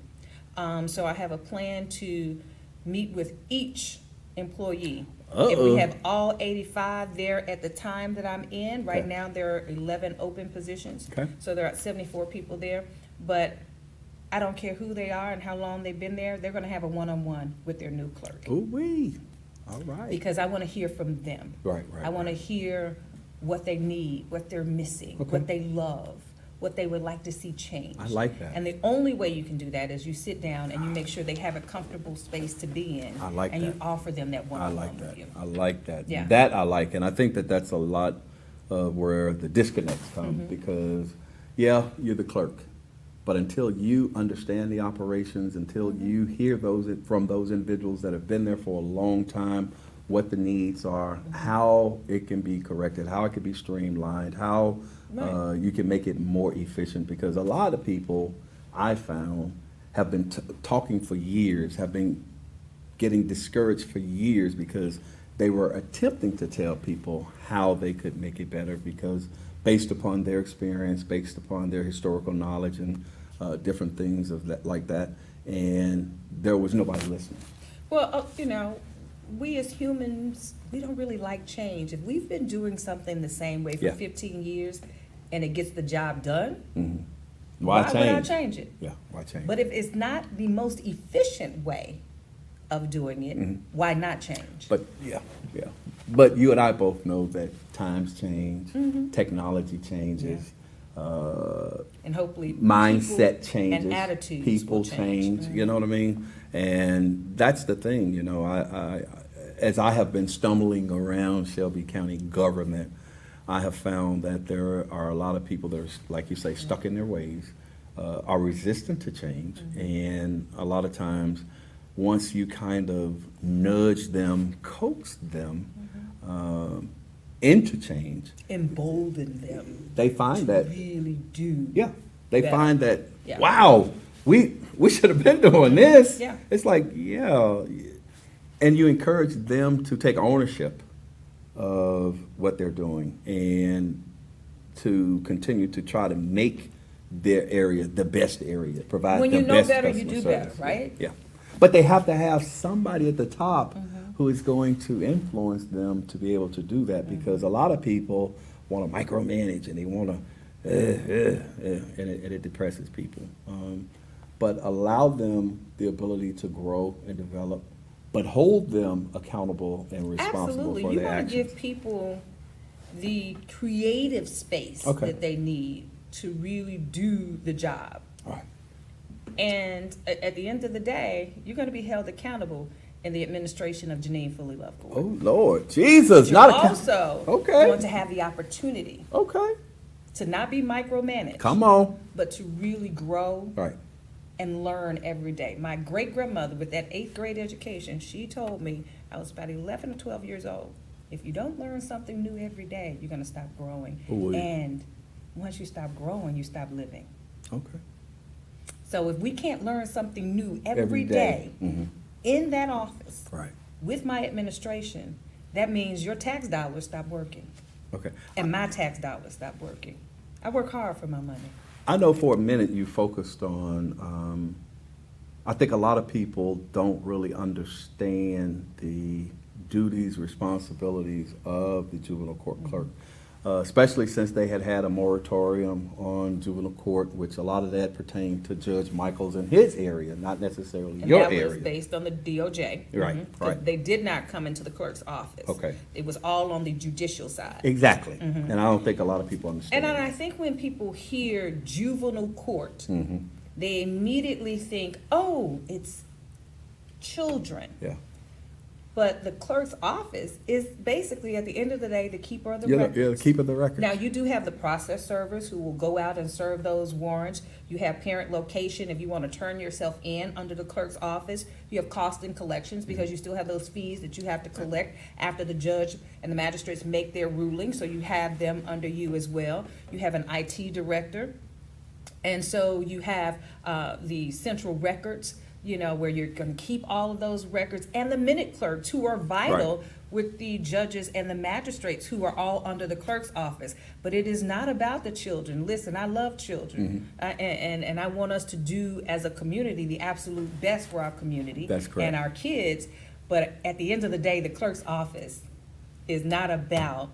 So I have a plan to meet with each employee. If we have all 85 there at the time that I'm in, right now there are 11 open positions. Okay. So there are 74 people there. But I don't care who they are and how long they've been there, they're gonna have a one-on-one with their new clerk. Ooh-wee. All right. Because I wanna hear from them. Right. I wanna hear what they need, what they're missing, what they love, what they would like to see change. I like that. And the only way you can do that is you sit down and you make sure they have a comfortable space to be in. I like and that. you offer them that I one-on-one like with that. you. I like that. Yeah. That I like, and I think that that's a lot of where the disconnects come Mm-hmm. because, yeah, you're the clerk, but until you understand the operations, until Mm-hmm. you hear those from those individuals that have been there for a long time, what the needs are, Mm-hmm. how it can be corrected, how it can be streamlined, how Right. you can make it more efficient. Because a lot of people I found have been talking for years, have been getting discouraged for years because they were attempting to tell people how they could make it better because based upon their experience, based upon their historical knowledge and different things of that, like that, and there was nobody listening. Well, we as humans, we don't really like change. If we've been doing something the same way for Yeah. 15 years and it gets the job done, Why would I change? change it? Yeah, why change? But if it's not the most efficient way of doing it, why not change? But yeah. But you and I both know that times change, Mm-hmm. technology changes, And hopefully mindset people changes, and attitudes people will change. You know what I mean? And that's the thing, I as I have been stumbling around Shelby County government, I have found that there are a lot of people that are, like you say, stuck in their ways, are resistant to change, and a lot of times, once you kind of nudge them, coax them into change, Embolden them they find to that really do. yeah, they better. find that Yeah. wow, we should have been doing this. Yeah. It's like yeah, and you encourage them to take ownership of what they're doing and to continue to try to make their area the best area, provide When the you know best better, you customer do service. better, right? Yeah, but they have to have somebody at the top who is going to influence them to be able to do that because a lot of people want to micromanage and they want to, and it depresses people. But allow them the ability to grow and develop, but hold them accountable and responsible Absolutely. for You their want to actions. give people the creative space Okay. that they need to really do the job. All right. And at the end of the day, you're going to be held accountable in the administration of Janeen Fullilove Court. Oh Lord, Jesus! You're Not a also Okay. going to have the opportunity Okay. to not be micromanaged, Come on. but to really grow Right. and learn every day. My great-grandmother, with that 8th grade education, she told me, I was about 11 or 12 years old, if you don't learn something new every day, you're going to stop growing. Ooh-wee. And once you stop growing, you stop living. Okay. So if we can't learn something new every Every day day. Mhm. in that office Right. with my administration, that means your tax dollars stop working Okay. and my tax dollars stop working. I work hard for my money. I know for a minute you focused on, I think a lot of people don't really understand the duties, responsibilities of the juvenile court clerk, especially since they had a moratorium on juvenile court, which a lot of that pertained to Judge Michaels in his area, not necessarily And your that area. was based on the DOJ. Right, Mhm. 'Cause right. They did not come into the clerk's office. Okay. It was all on the judicial side. Exactly. And I don't think a lot of people understand. And I think when people hear juvenile court, Mm-hmm. they immediately think, oh, it's children. Yeah. But the clerk's office is basically, at the end of the day, the keeper of the Yeah, records. keeping the records. Now, you do have the process servers who will go out and serve those warrants. You have parent location if you want to turn yourself in under the clerk's office. You have cost and collections because you still have those fees that you have to collect after the judge and the magistrates make their ruling. So you have them under you as well. You have an IT director. And so you have the central records, where you're going to keep all of those records, and the minute clerks who are vital Right. with the judges and the magistrates who are all under the clerk's office. But it is not about the children. Listen, I love children, and I want us to do as a community the absolute best for our community. That's correct. And our kids. But at the end of the day, the clerk's office is not about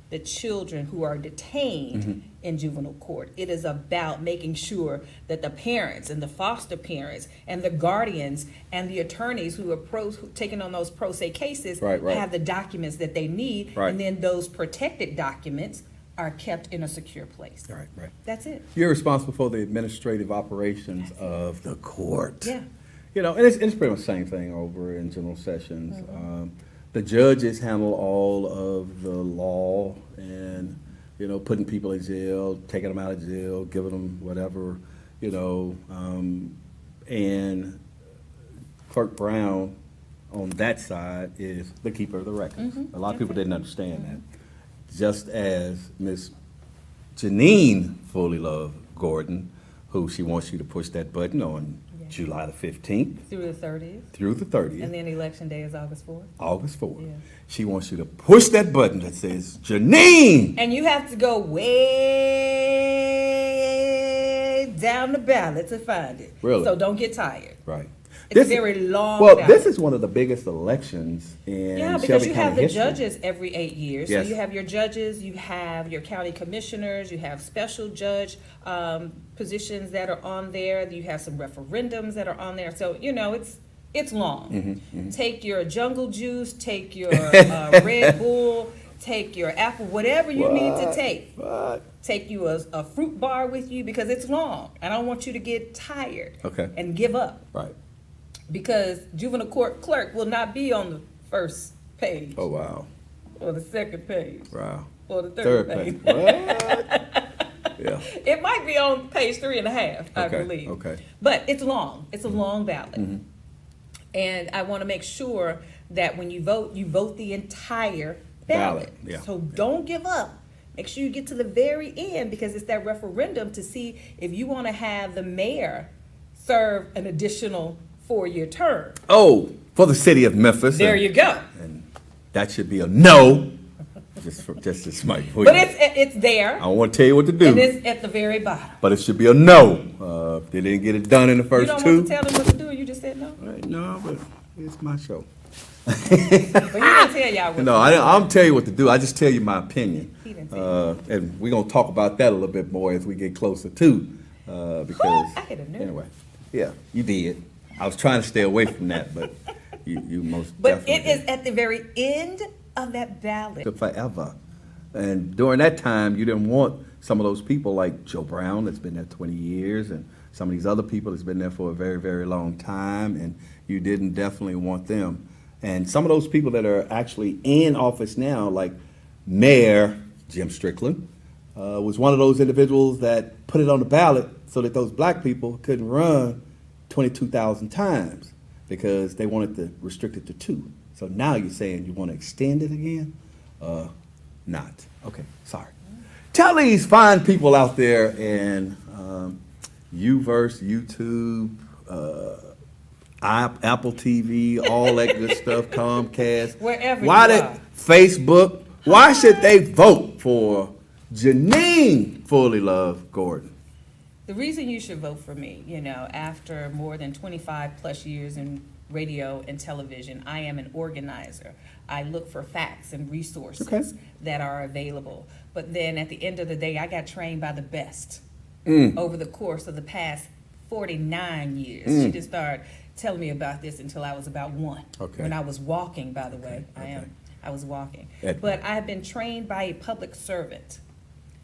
the children who are detained in juvenile court. It is about making sure that the parents and the foster parents and the guardians and the attorneys who are taking on those pro se cases Right. have the documents that they need. Right. And then those protected documents are kept in a secure place. Right, right. That's it. You're responsible for the administrative operations of the court. Yeah. You know, and it's pretty much the same thing over in general sessions. The judges handle all of the law and, you know, putting people in jail, taking them out of jail, giving them whatever, you know, and Clerk Brown on that side is the keeper of the records. A lot of people didn't understand that. Just as Miss Janeen Fullilove Gordon, who she wants you to push that button on July the 15th Through the 30th. through the 30th. And then election day is August 4th. August 4th. Yeah. She wants you to push that button that says, Janeen! And you have to go way down the ballot to find it. Really? So don't get tired. Right. It's a very long Well, ballot. this is one of the biggest elections in Yeah, because Shelby you County have the history. judges every 8 years. Yes. So you have your judges, you have your county commissioners, you have special judge positions that are on there. You have some referendums that are on there. So, you know, it's long. Take your jungle juice, take your Red Bull, take your apple, whatever you need to take. What? Take you a fruit bar with you because it's long. I don't want you to get tired Okay. and give up. Right. Because juvenile court clerk will not be on the first page Oh, wow. or the second page Wow. or the third page. page. What? Yeah. It might be on page 3.5, I Okay, believe. okay. But it's long. It's a long ballot. And I want to make sure that when you vote the entire ballot. Yeah. So don't give up. Make sure you get to the very end because it's that referendum to see if you want to have the mayor serve an additional 4-year term. Oh, for the city of Memphis. There you go. And that should be a no. Just to smite. But it's there. I don't want to tell you what to do. And it's at the very bottom. But it should be a no. They didn't get it done in the You first don't two. want to tell them what to do, you just said no? Right, no, but it's my show. But he didn't tell y'all what No, to I do. don't tell you what to do. I just tell you my opinion. He didn't tell And we're gonna talk about that a little bit more as we get closer to. Because I hit a nerve. anyway, yeah, you did. I was trying to stay away from that, but you most But definitely it is at the very end of that ballot. did. Forever. And during that time, you didn't want some of those people like Joe Brown that's been there 20 years and some of these other people that's been there for a very, very long time, and you didn't definitely want them. And some of those people that are actually in office now, like Mayor Jim Strickland, was one of those individuals that put it on the ballot so that those black people couldn't run 22,000 times because they wanted to restrict it to 2. So now you're saying you want to extend it again? Not. Okay, sorry. Tell these fine people out there in Uverse, YouTube, Apple TV, all that good stuff, Comcast. Wherever Why you did are. Facebook? Why should they vote for Janeen Fullilove Gordon? The reason you should vote for me, you know, after more than 25 plus years in radio and television, I am an organizer. I look for facts and resources Okay. that are available. But then at the end of the day, I got trained by the best over the course of the past 49 years. She just started telling me about this until I was about 1. Okay. When I was walking, by the way. Okay. I was walking. Ed- But I have been trained by a public servant.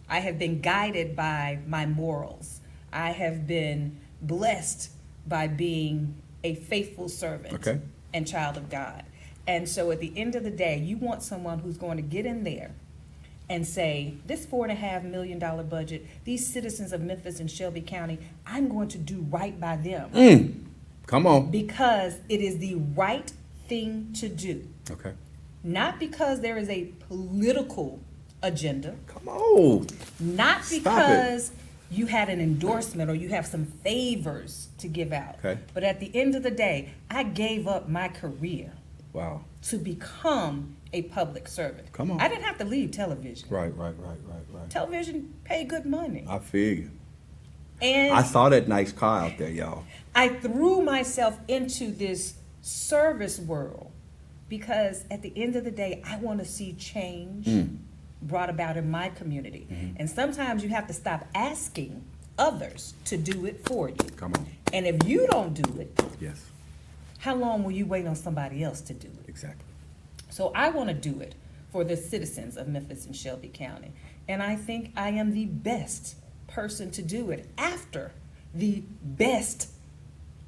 I have been guided by my morals. I have been blessed by being a faithful servant Okay. and child of God. And so at the end of the day, you want someone who's going to get in there and say, this $4.5 million budget, these citizens of Memphis and Shelby County, I'm going to do right by them Come on. because it is the right thing to do. Okay. Not because there is a political agenda, Come on. not Stop it. because you had an endorsement or you have some favors to give out. Okay. But at the end of the day, I gave up my career Wow. to become a public servant. Come on. I didn't have to leave television. Right. Television paid good money. I feel you. And I saw that nice car out there, y'all. I threw myself into this service world because at the end of the day, I want to see change brought about in my community. And sometimes you have to stop asking others to do it for you. Come on. And if you don't do it, Yes. how long will you wait on somebody else to do it? Exactly. So I want to do it for the citizens of Memphis and Shelby County. And I think I am the best person to do it after the best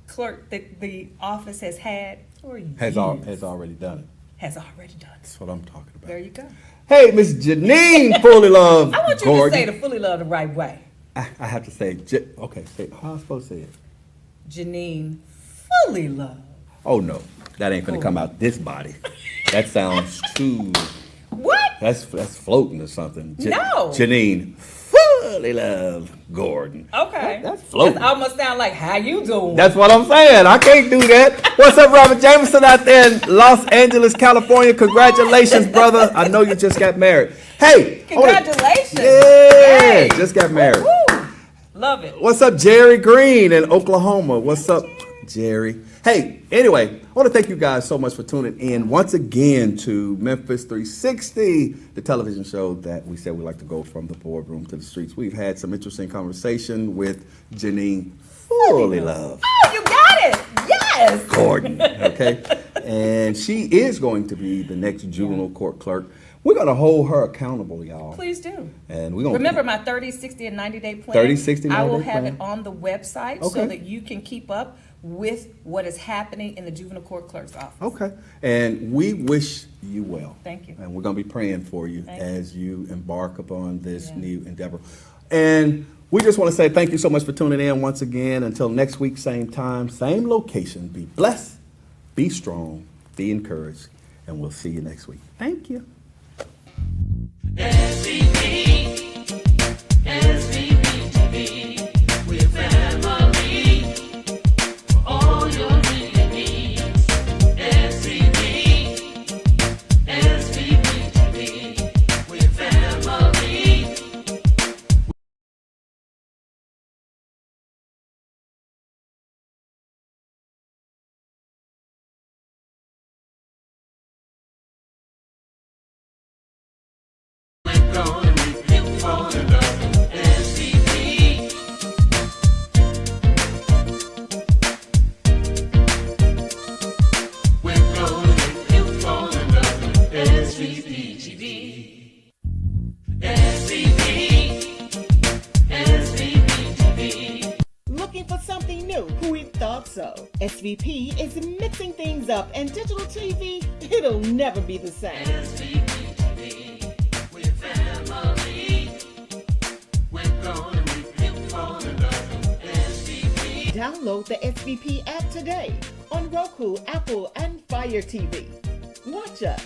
clerk that the office has had for years. Has already done it. Has already done it. That's what I'm talking about. There you go. Hey, Miss Janeen Fullilove I want you Gordon. to say the Fullilove the right way. I have to say, okay, say how am I supposed to say it? Janeen Fullilove. Oh no, that ain't gonna come out this body. That sounds too. What? That's floating or something. No. Janeen Fullilove Gordon. Okay. That's floating. That almost sound like how you doing. That's what I'm saying. I can't do that. What's up, Robert Jameson out there in Los Angeles, California? Congratulations, brother. I know you just got married. Hey. Congratulations. Yeah, Yay. just got married. Woo. Love it. What's up, Jerry Green in Oklahoma? What's up, Jerry? Hey, anyway, I want to thank you guys so much for tuning in once again to Memphis 360, the television show that we said we like to go from the boardroom to the streets. We've had some interesting conversation with Janeen Fullilove Oh, you got it. Yes. Gordon, okay? And she is going to be the next juvenile court clerk. We're going to hold her accountable, y'all. Please do. And we're going to Remember my 30, 60, and 90-day plan? 30, 60, 90-day I will have plan. it on the website Okay. so that you can keep up with what is happening in the juvenile court clerk's office. Okay. And we wish you well. Thank you. And we're going to be praying for you Thank you. as you embark upon this Yeah. new endeavor. And we just want to say thank you so much for tuning in once again. Until next week, same time, same location. Be blessed, be strong, be encouraged, and we'll see you next week. Thank you. Looking for something new? We thought so. SVP is mixing things up, and digital TV, it'll never be the same. Download the SVP app today on Roku, Apple, and Fire TV. Watch us